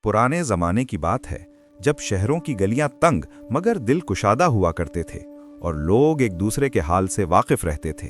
पुराने ज़माने की बात है, जब शहरों की गलियां तंग मगर दिल कुशादा हुआ करते थे और लोग एक दूसरे के हाल से वाकिफ रहते थे।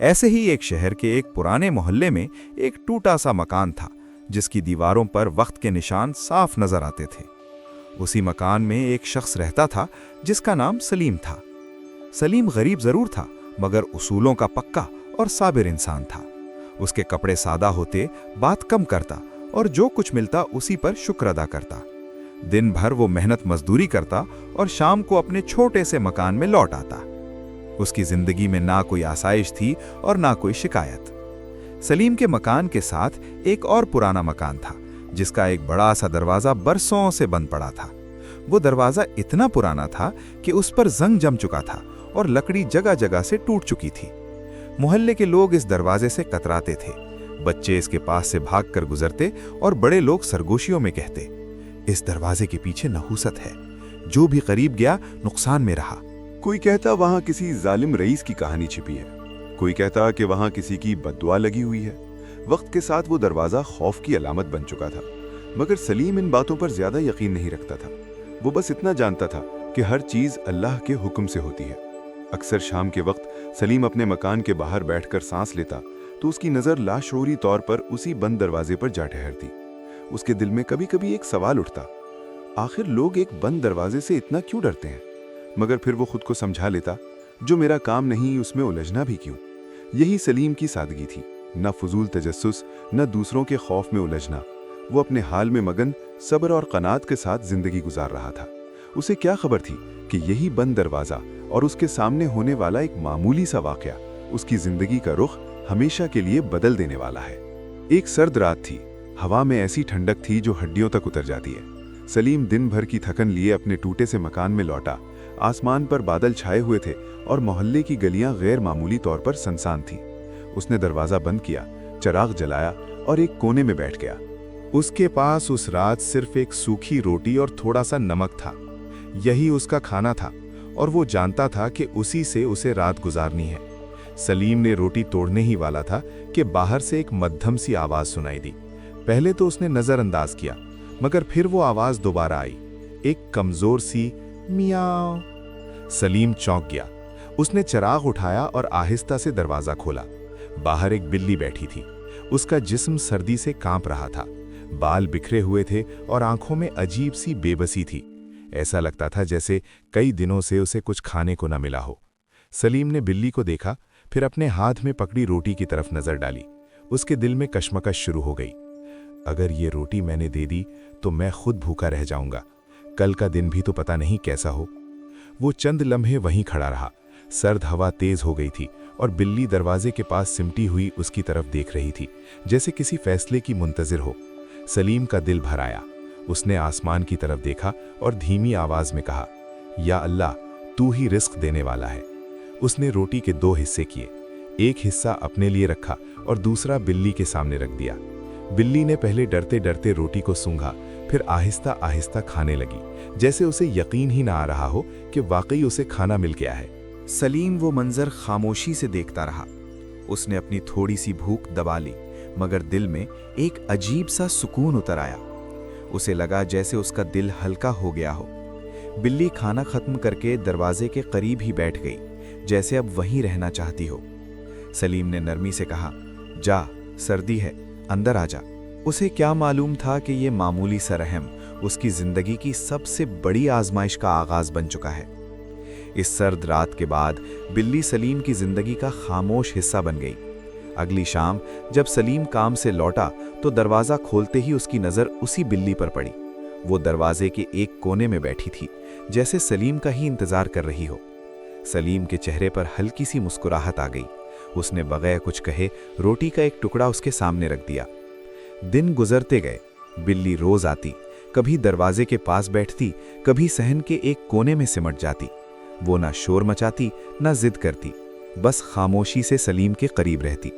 ऐसे ही एक शहर के एक पुराने मोहल्ले में एक टूटा सा मकान था, जिसकी दीवारों पर वक्त के निशान साफ नजर आते थे। उसी मकान में एक शख्स रहता था जिसका नाम सलीम था। सलीम गरीब जरूर था, मगर उसूलों का पक्का और साबिर इंसान था। उसके कपड़े सादा होते, बात कम करता और जो कुछ मिलता उसी पर शुक्र अदा करता। दिन भर वो मेहनत मजदूरी करता और शाम को अपने छोटे से मकान में लौट आता। उसकी जिंदगी में ना कोई आसाइश थी और ना कोई शिकायत। सलीम के मकान के साथ एक और पुराना मकान था, जिसका एक बड़ा सा दरवाजा बरसों से बंद पड़ा था। वो दरवाजा इतना पुराना था कि उस पर जंग जम चुका था और लकड़ी जगह जगह से टूट चुकी थी। मोहल्ले के लोग इस दरवाजे से कतराते थे। बच्चे इसके पास से भागकर गुजरते और बड़े लोग सरगोशियों में कहते, इस दरवाजे के पीछे नहूसत है, जो भी करीब गया नुकसान में रहा। कोई कहता वहां किसी जालिम रईस की कहानी छिपी है, कोई कहता कि वहां किसी की बद्दुआ लगी हुई है। वक्त के साथ वो दरवाजा खौफ की अलामत बन चुका था, मगर सलीम इन बातों पर ज्यादा यकीन नहीं रखता था। वो बस इतना जानता था कि हर चीज अल्लाह के हुक्म से होती है। अक्सर शाम के वक्त सलीम अपने मकान के बाहर बैठकर सांस लेता तो उसकी नजर लाशऊरी तौर पर उसी बंद दरवाजे पर जा ठहरती। उसके दिल में कभी कभी एक सवाल उठता, आखिर लोग एक बंद दरवाजे से इतना क्यों डरते हैं? मगर फिर वो खुद को समझा लेता, जो मेरा काम नहीं उसमें उलझना भी क्यों। यही सलीम की सादगी थी, न फजूल तजस्सुस, न दूसरों के खौफ में उलझना। वो अपने हाल में मगन, सब्र और कनात के साथ जिंदगी गुजार रहा था। उसे क्या खबर थी कि यही बंद दरवाजा और उसके सामने होने वाला एक मामूली सा वाकया उसकी जिंदगी का रुख हमेशा के लिए बदल देने वाला है। एक सर्द रात थी, हवा में ऐसी ठंडक थी जो हड्डियों तक उतर जाती है। सलीम दिन भर की थकन लिए अपने टूटे से मकान में लौटा। आसमान पर बादल छाए हुए थे और मोहल्ले की गलियां गैर मामूली तौर पर सुनसान थीं। उसने दरवाजा बंद किया, चिराग जलाया और एक कोने में बैठ गया। उसके पास उस रात सिर्फ एक सूखी रोटी और थोड़ा सा नमक था। यही उसका खाना था और वो जानता था कि उसी से उसे रात गुजारनी है। सलीम ने रोटी तोड़ने ही वाला था कि बाहर से एक मध्यम सी आवाज सुनाई दी। पहले तो उसने नजरअंदाज किया, मगर फिर वो आवाज दोबारा आई, एक कमजोर सी मियाओ। सलीम चौंक गया। उसने चिराग उठाया और आहिस्ता से दरवाजा खोला। बाहर एक बिल्ली बैठी थी। उसका जिस्म सर्दी से कांप रहा था, बाल बिखरे हुए थे और आंखों में अजीब सी बेबसी थी। ऐसा लगता था जैसे कई दिनों से उसे कुछ खाने को न मिला हो। सलीम ने बिल्ली को देखा, फिर अपने हाथ में पकड़ी रोटी की तरफ नजर डाली। उसके दिल में कश्मकश शुरू हो गई। अगर ये रोटी मैंने दे दी तो मैं खुद भूखा रह जाऊंगा। कल का दिन भी तो पता नहीं कैसा हो। वो चंद लम्हे वहीं खड़ा रहा। सर्द हवा तेज हो गई थी और बिल्ली दरवाजे के पास सिमटी हुई उसकी तरफ देख रही थी, जैसे किसी फैसले की मुंतजिर हो। सलीम का दिल भर आया। उसने आसमान की तरफ देखा और धीमी आवाज में कहा, या अल्लाह, तू ही रिस्क देने वाला है। उसने रोटी के 2 हिस्से किए। एक हिस्सा अपने लिए रखा और दूसरा बिल्ली के सामने रख दिया। बिल्ली ने पहले डरते डरते रोटी को सूंघा, फिर आहिस्ता आहिस्ता खाने लगी, जैसे उसे यकीन ही ना आ रहा हो कि वाकई उसे खाना मिल गया है। सलीम वो मंजर खामोशी से देखता रहा। उसने अपनी थोड़ी सी भूख दबा ली, मगर दिल में एक अजीब सा सुकून उतर आया। उसे लगा जैसे उसका दिल हल्का हो गया हो। बिल्ली खाना खत्म करके दरवाजे के करीब ही बैठ गई, जैसे अब वहीं रहना चाहती हो। सलीम ने नरमी से कहा, जा, सर्दी है, अंदर आ जा। उसे क्या मालूम था कि ये मामूली सा रहम उसकी जिंदगी की सबसे बड़ी आजमाइश का आगाज बन चुका है। इस सर्द रात के बाद बिल्ली सलीम की जिंदगी का खामोश हिस्सा बन गई। अगली शाम जब सलीम काम से लौटा तो दरवाजा खोलते ही उसकी नजर उसी बिल्ली पर पड़ी। वो दरवाजे के एक कोने में बैठी थी, जैसे सलीम का ही इंतजार कर रही हो। सलीम के चेहरे पर हल्की सी मुस्कुराहट आ गई। उसने बगैर कुछ कहे रोटी का एक टुकड़ा उसके सामने रख दिया। दिन गुजरते गए। बिल्ली रोज आती, कभी दरवाजे के पास बैठती, कभी सहन के एक कोने में सिमट जाती। वो ना शोर मचाती, ना जिद करती, बस खामोशी से सलीम के करीब रहती।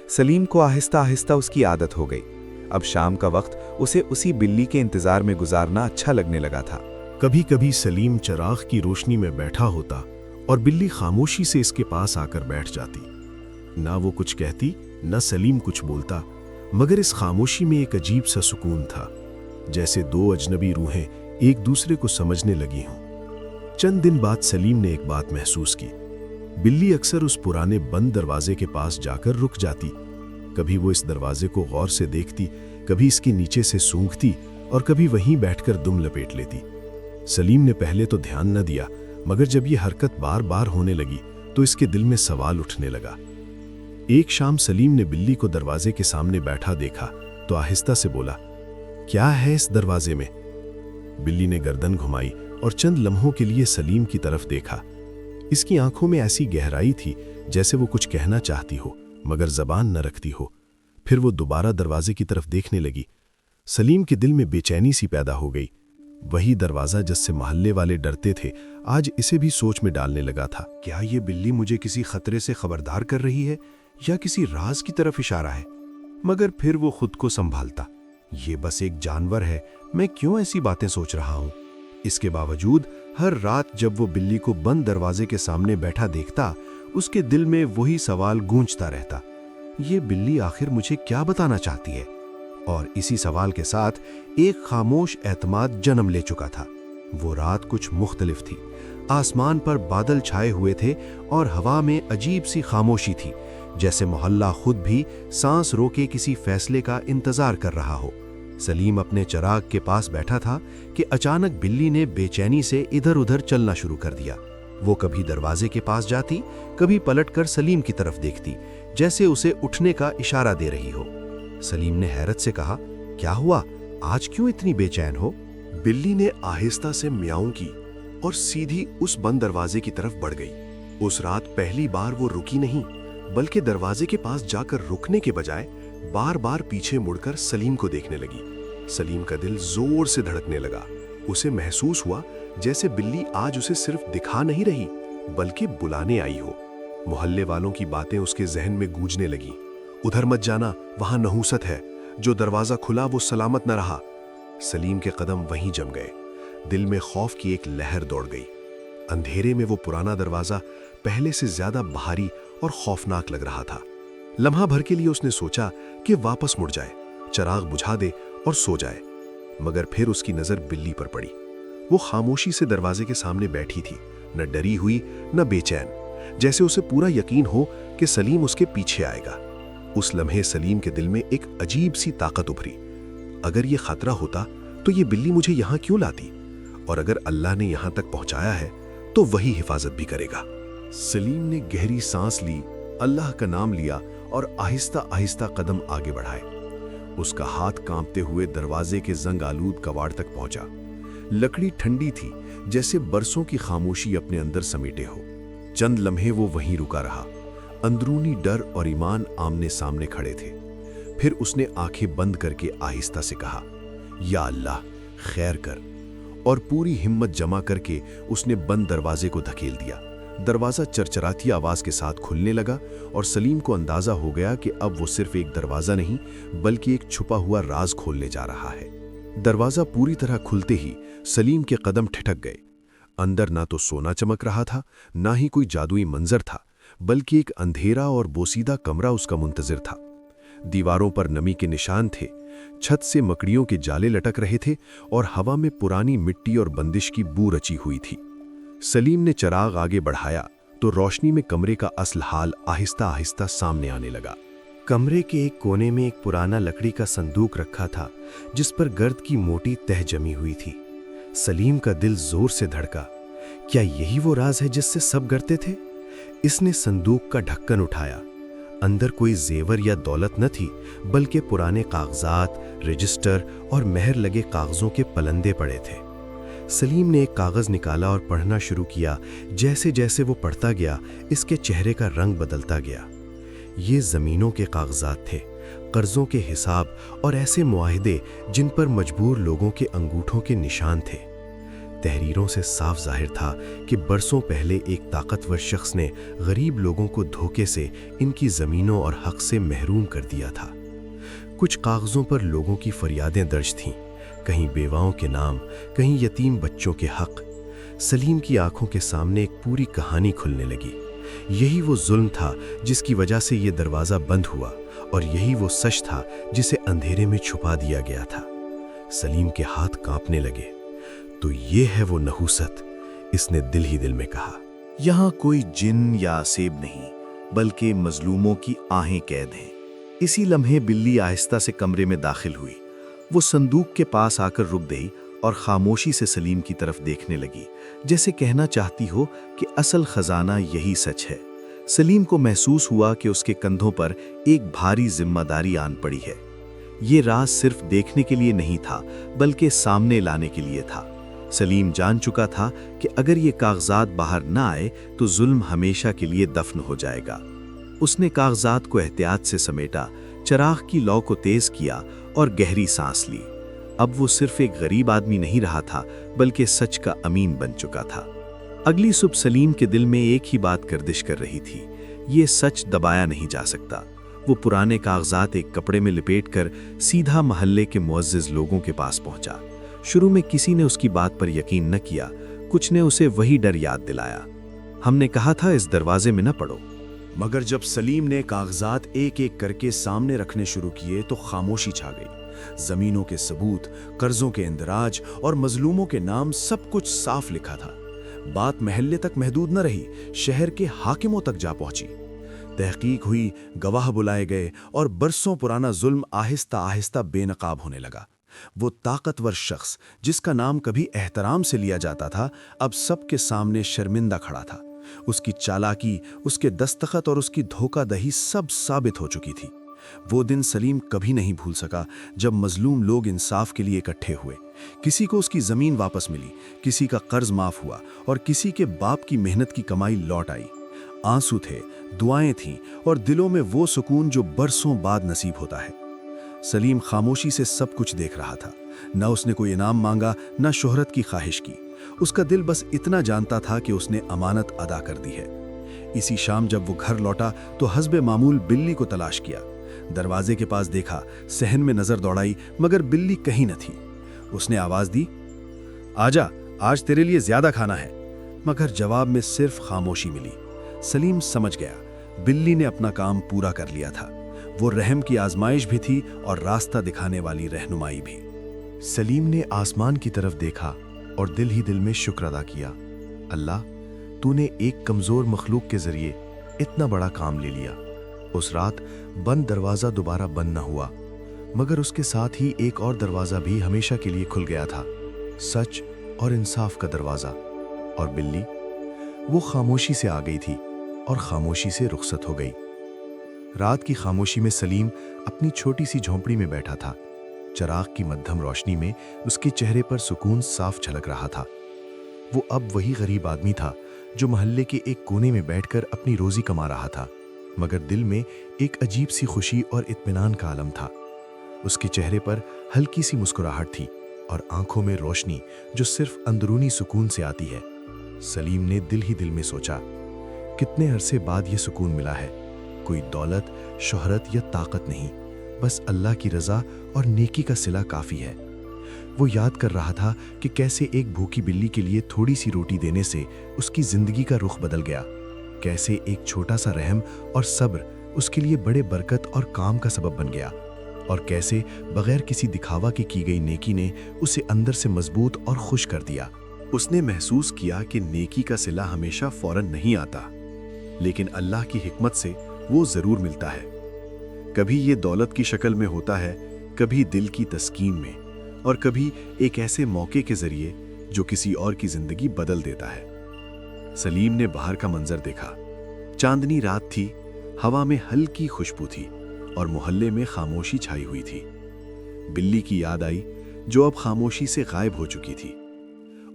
सलीम को आहिस्ता आहिस्ता उसकी आदत हो गई। अब शाम का वक्त उसे उसी बिल्ली के इंतजार में गुजारना अच्छा लगने लगा था। कभी कभी सलीम चिराग की रोशनी में बैठा होता और बिल्ली खामोशी से इसके पास आकर बैठ जाती। ना वो कुछ कहती, ना सलीम कुछ बोलता, मगर इस खामोशी में एक अजीब सा सुकून था। जैसे दो अजनबी रूहें एक दूसरे को समझने लगी हों। चंद दिन बाद सलीम ने एक बात महसूस की। बिल्ली अक्सर उस पुराने बंद दरवाजे के पास जाकर रुक जाती। कभी वो इस दरवाजे को गौर से देखती, कभी इसके नीचे से सूंघती और कभी वहीं बैठकर दुम लपेट लेती। सलीम ने पहले तो ध्यान न दिया, मगर जब ये हरकत बार बार होने लगी तो इसके दिल में सवाल उठने लगा। एक शाम सलीम ने बिल्ली को दरवाजे के सामने बैठा देखा तो आहिस्ता से बोला, क्या है इस दरवाजे में? बिल्ली ने गर्दन घुमाई और चंद लम्हों के लिए सलीम की तरफ देखा। इसकी आंखों में ऐसी गहराई थी जैसे वो कुछ कहना चाहती हो मगर जबान न रखती हो। फिर वो दोबारा दरवाजे की तरफ देखने लगी। सलीम के दिल में बेचैनी सी पैदा हो गई। वही दरवाजा जिससे मोहल्ले वाले डरते थे आज इसे भी सोच में डालने लगा था। क्या ये बिल्ली मुझे किसी खतरे से खबरदार कर रही है या किसी राज की तरफ इशारा है? मगर फिर वो खुद को संभालता, ये बस एक जानवर है, मैं क्यों ऐसी बातें सोच रहा हूं? इसके बावजूद हर रात जब वो बिल्ली को बंद दरवाजे के सामने बैठा देखता, उसके दिल में वही सवाल गूंजता रहता, ये बिल्ली आखिर मुझे क्या बताना चाहती है? और इसी सवाल के साथ एक खामोश एतमाद जन्म ले चुका था। वो रात कुछ मुख्तलिफ थी। आसमान पर बादल छाए हुए थे और हवा में अजीब सी खामोशी थी, जैसे मोहल्ला खुद भी सांस रोके किसी फैसले का इंतजार कर रहा हो। सलीम अपने चिराग के पास बैठा था कि अचानक बिल्ली ने बेचैनी से इधर उधर चलना शुरू कर दिया। वो कभी दरवाजे के पास जाती, कभी पलटकर सलीम की तरफ देखती, जैसे उसे उठने का इशारा दे रही हो। सलीम ने हैरत से कहा, क्या हुआ, आज क्यों इतनी बेचैन हो? बिल्ली ने आहिस्ता से म्याऊं की और सीधी उस बंद दरवाजे की तरफ बढ़ गई। उस रात पहली बार वो रुकी नहीं, बल्कि दरवाजे के पास जाकर रुकने के बजाय बार बार पीछे मुड़कर सलीम को देखने लगी। सलीम का दिल जोर से धड़कने लगा। उसे महसूस हुआ जैसे बिल्ली आज उसे सिर्फ दिखा नहीं रही, बल्कि बुलाने आई हो। मोहल्ले वालों की बातें उसके जहन में गूंजने लगी। उधर मत जाना, वहां नहूसत है, जो दरवाजा खुला वो सलामत न रहा। सलीम के कदम वहीं जम गए। दिल में खौफ की एक लहर दौड़ गई। अंधेरे में वो पुराना दरवाजा पहले से ज्यादा भारी और खौफनाक लग रहा था। लम्हा भर के लिए उसने सोचा कि वापस मुड़ जाए, चिराग बुझा दे और सो जाए, मगर फिर उसकी नजर बिल्ली पर पड़ी। वो खामोशी से दरवाजे के सामने बैठी थी, न डरी हुई न बेचैन, जैसे उसे पूरा यकीन हो कि सलीम उसके पीछे आएगा। उस लम्हे सलीम के दिल में एक अजीब सी ताकत उभरी। अगर ये खतरा होता तो ये बिल्ली मुझे यहां क्यों लाती? और अगर अल्लाह ने यहां तक पहुंचाया है तो वही हिफाजत भी करेगा। सलीम ने गहरी सांस ली, अल्लाह का नाम लिया और आहिस्ता आहिस्ता कदम आगे बढ़ाए। उसका हाथ कांपते हुए दरवाजे के जंग आलूद कवाड़ तक पहुंचा। लकड़ी ठंडी थी, जैसे बरसों की खामोशी अपने अंदर समेटे हो। चंद लम्हे वो वहीं रुका रहा। अंदरूनी डर और ईमान आमने सामने खड़े थे। फिर उसने आंखें बंद करके आहिस्ता से कहा, या अल्लाह खैर कर, और पूरी हिम्मत जमा करके उसने बंद दरवाजे को धकेल दिया। दरवाजा चरचराती आवाज के साथ खुलने लगा और सलीम को अंदाजा हो गया कि अब वो सिर्फ एक दरवाजा नहीं बल्कि एक छुपा हुआ राज खोलने जा रहा है। दरवाजा पूरी तरह खुलते ही सलीम के कदम ठिठक गए। अंदर ना तो सोना चमक रहा था, ना ही कोई जादुई मंजर था, बल्कि एक अंधेरा और बोसीदा कमरा उसका मुंतजिर था। दीवारों पर नमी के निशान थे, छत से मकड़ियों के जाले लटक रहे थे और हवा में पुरानी मिट्टी और बंदिश की बू रची हुई थी। सलीम ने चिराग आगे बढ़ाया तो रोशनी में कमरे का असल हाल आहिस्ता आहिस्ता सामने आने लगा। कमरे के एक कोने में एक पुराना लकड़ी का संदूक रखा था, जिस पर गर्द की मोटी तह जमी हुई थी। सलीम का दिल जोर से धड़का। क्या यही वो राज है जिससे सब डरते थे? इसने संदूक का ढक्कन उठाया। अंदर कोई जेवर या दौलत न थी, बल्कि पुराने कागजात, रजिस्टर और मेहर लगे कागजों के पलंदे पड़े थे। सलीम ने एक कागज निकाला और पढ़ना शुरू किया। जैसे जैसे वो पढ़ता गया, इसके चेहरे का रंग बदलता गया। ये जमीनों के कागजात थे, कर्जों के हिसाब और ऐसे मुआहदे जिन पर मजबूर लोगों के अंगूठों के निशान थे। तहरीरों से साफ जाहिर था कि बरसों पहले एक ताकतवर शख्स ने गरीब लोगों को धोखे से इनकी जमीनों और हक से महरूम कर दिया था। कुछ कागजों पर लोगों की फरियादें दर्ज थीं, कहीं बेवाओं के नाम, कहीं यतीम बच्चों के हक। सलीम की आंखों के सामने एक पूरी कहानी खुलने लगी। यही वो जुल्म था जिसकी वजह से ये दरवाज़ा बंद हुआ, और यही वो सच था जिसे अंधेरे में छुपा दिया गया था। سلیم کے ہاتھ کانپنے لگے۔ تو یہ ہے وہ نحوست، اس نے دل ہی دل میں کہا۔ یہاں کوئی جن یا عصیب نہیں، بلکہ مظلوموں کی آہیں قید ہیں۔ اسی لمحے بلی آہستہ سے کمرے میں داخل ہوئی۔ وہ صندوق کے پاس آ کر رک گئی اور خاموشی سے سلیم کی طرف دیکھنے لگی، جیسے کہنا چاہتی ہو کہ اصل خزانہ یہی سچ ہے۔ سلیم کو محسوس ہوا کہ اس کے کندھوں پر ایک بھاری ذمہ داری آن پڑی ہے۔ یہ راز صرف دیکھنے کے لیے نہیں تھا، بلکہ سامنے لانے کے لیے تھا۔ سلیم جان چکا تھا کہ اگر یہ کاغذات باہر نہ آئے تو ظلم ہمیشہ کے لیے دفن ہو جائے گا۔ اس نے کاغذات کو احتیاط سے سمیٹا، چراغ کی لو کو تیز کیا اور گہری سانس لی۔ اب وہ صرف ایک غریب آدمی نہیں رہا تھا، بلکہ سچ کا امین بن چکا تھا۔ اگلی صبح سلیم کے دل میں ایک ہی بات گردش کر رہی تھی، یہ سچ دبایا نہیں جا سکتا۔ وہ پرانے کاغذات ایک کپڑے میں لپیٹ کر سیدھا محلے کے معزز لوگوں کے پاس پہنچا۔ شروع میں کسی نے اس کی بات پر یقین نہ کیا، کچھ نے اسے وہی ڈر یاد دلایا۔ ہم نے کہا تھا اس دروازے میں نہ پڑو۔ مگر جب سلیم نے کاغذات ایک ایک کر کے سامنے رکھنے شروع کیے تو خاموشی چھا گئی۔ زمینوں کے ثبوت، قرضوں کے اندراج اور مظلوموں کے نام سب کچھ صاف لکھا تھا۔ بات محلے تک محدود نہ رہی، شہر کے حاکموں تک جا پہنچی۔ تحقیق ہوئی، گواہ بلائے گئے اور برسوں پرانا ظلم آہستہ آہستہ بے نقاب ہونے لگا۔ وہ طاقتور شخص جس کا نام کبھی احترام سے لیا جاتا تھا، اب سب کے سامنے شرمندہ کھڑا تھا۔ اس کی چالاکی، اس کے دستخط اور اس کی دھوکہ دہی سب ثابت ہو چکی تھی۔ وہ دن سلیم کبھی نہیں بھول سکا جب مظلوم لوگ انصاف کے لیے اکٹھے ہوئے۔ کسی کو اس کی زمین واپس ملی، کسی کا قرض معاف ہوا اور کسی کے باپ کی محنت کی کمائی لوٹ آئی۔ آنسو تھے، دعائیں تھیں اور دلوں میں وہ سکون جو برسوں بعد نصیب ہوتا ہے۔ سلیم خاموشی سے سب کچھ دیکھ رہا تھا۔ نہ اس نے کوئی انعام مانگا، نہ شہرت کی خواہش کی۔ اس کا دل بس اتنا جانتا تھا کہ اس نے امانت ادا کر دی ہے۔ اسی شام جب وہ گھر لوٹا تو حسب معمول بلی کو تلاش کیا۔ دروازے کے پاس دیکھا، صحن میں نظر دوڑائی، مگر بلی کہیں نہ تھی۔ اس نے آواز دی، آجا، آج تیرے لیے زیادہ کھانا ہے، مگر جواب میں صرف خاموشی ملی۔ سلیم سمجھ گیا، بلی نے اپنا کام پورا کر لیا تھا۔ وہ رحم کی آزمائش بھی تھی اور راستہ دکھانے والی رہنمائی بھی۔ سلیم نے آسمان کی طرف دیکھا اور دل ہی دل میں شکر ادا کیا۔ اللہ، تو نے ایک کمزور مخلوق کے ذریعے اتنا بڑا کام لے لیا۔ اس رات بند دروازہ دوبارہ بند نہ ہوا، مگر اس کے ساتھ ہی ایک اور دروازہ بھی ہمیشہ کے لیے کھل گیا تھا، سچ اور انصاف کا دروازہ۔ اور بلی، وہ خاموشی سے آ گئی تھی اور خاموشی سے رخصت ہو گئی۔ رات کی خاموشی میں سلیم اپنی چھوٹی سی جھونپڑی میں بیٹھا تھا۔ چراغ کی مدھم روشنی میں اس کے چہرے پر سکون صاف جھلک رہا تھا۔ وہ اب وہی غریب آدمی تھا جو محلے کے ایک کونے میں بیٹھ کر اپنی روزی کما رہا تھا، مگر دل میں ایک عجیب سی خوشی اور اطمینان کا عالم تھا۔ اس کے چہرے پر ہلکی سی مسکراہٹ تھی اور آنکھوں میں روشنی جو صرف اندرونی سکون سے آتی ہے۔ سلیم نے دل ہی دل میں سوچا، کتنے عرصے بعد یہ سکون ملا ہے۔ کوئی دولت، شہرت یا طاقت نہیں، بس اللہ کی رضا اور نیکی کا صلہ کافی ہے۔ وہ یاد کر رہا تھا کہ کیسے ایک بھوکی بلی کے لیے تھوڑی سی روٹی دینے سے اس کی زندگی کا رخ بدل گیا، کیسے ایک چھوٹا سا رحم اور صبر اس کے لیے بڑے برکت اور کام کا سبب بن گیا، اور کیسے بغیر کسی دکھاوا کے کی گئی نیکی نے اسے اندر سے مضبوط اور خوش کر دیا۔ اس نے محسوس کیا کہ نیکی کا صلہ ہمیشہ فوراً نہیں آتا، لیکن اللہ کی حکمت سے وہ ضرور ملتا ہے۔ کبھی یہ دولت کی شکل میں ہوتا ہے، کبھی دل کی تسکین میں، اور کبھی ایک ایسے موقع کے ذریعے جو کسی اور کی زندگی بدل دیتا ہے۔ سلیم نے باہر کا منظر دیکھا۔ چاندنی رات تھی، ہوا میں ہلکی خوشبو تھی اور محلے میں خاموشی چھائی ہوئی تھی۔ بلی کی یاد آئی جو اب خاموشی سے غائب ہو چکی تھی۔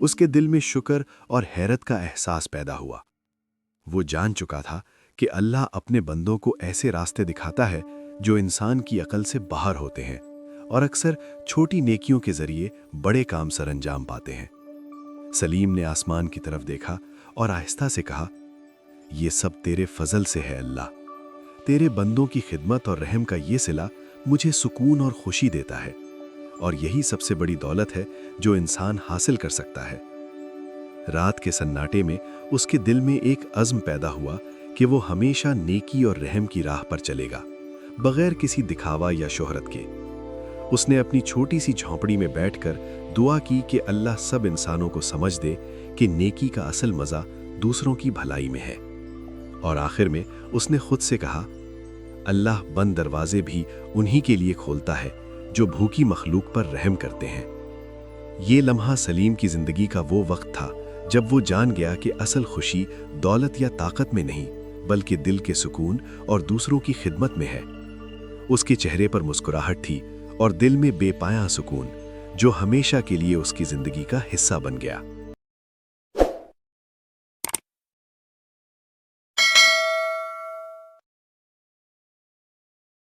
اس کے دل میں شکر اور حیرت کا احساس پیدا ہوا۔ وہ جان چکا تھا کہ اللہ اپنے بندوں کو ایسے راستے دکھاتا ہے جو انسان کی عقل سے باہر ہوتے ہیں، اور اکثر چھوٹی نیکیوں کے ذریعے بڑے کام سر انجام پاتے ہیں۔ سلیم نے آسمان کی طرف دیکھا اور آہستہ سے کہا، یہ سب تیرے فضل سے ہے اللہ۔ تیرے بندوں کی خدمت اور رحم کا یہ صلہ مجھے سکون اور خوشی دیتا ہے، اور یہی سب سے بڑی دولت ہے جو انسان حاصل کر سکتا ہے۔ رات کے سناٹے میں اس کے دل میں ایک عزم پیدا ہوا کہ وہ ہمیشہ نیکی اور رحم کی راہ پر چلے گا، بغیر کسی دکھاوا یا شہرت کے۔ उसने अपनी छोटी सी झोंपड़ी में बैठकर दुआ की कि अल्लाह सब इंसानों को समझ दे कि नेकी का असल मज़ा दूसरों की भलाई में है। और आखिर में उसने खुद से कहा, अल्लाह बंद दरवाजे भी उन्हीं के लिए खोलता है जो भूखी मखलूक पर रहम करते हैं। ये लम्हा सलीम की जिंदगी का वो वक्त था जब वो जान गया कि असल खुशी दौलत या ताकत में नहीं बल्कि दिल के सुकून और दूसरों की खिदमत में है। उसके चेहरे पर मुस्कुराहट थी और दिल में बेपाया सुकून जो हमेशा के लिए उसकी जिंदगी का हिस्सा बन गया।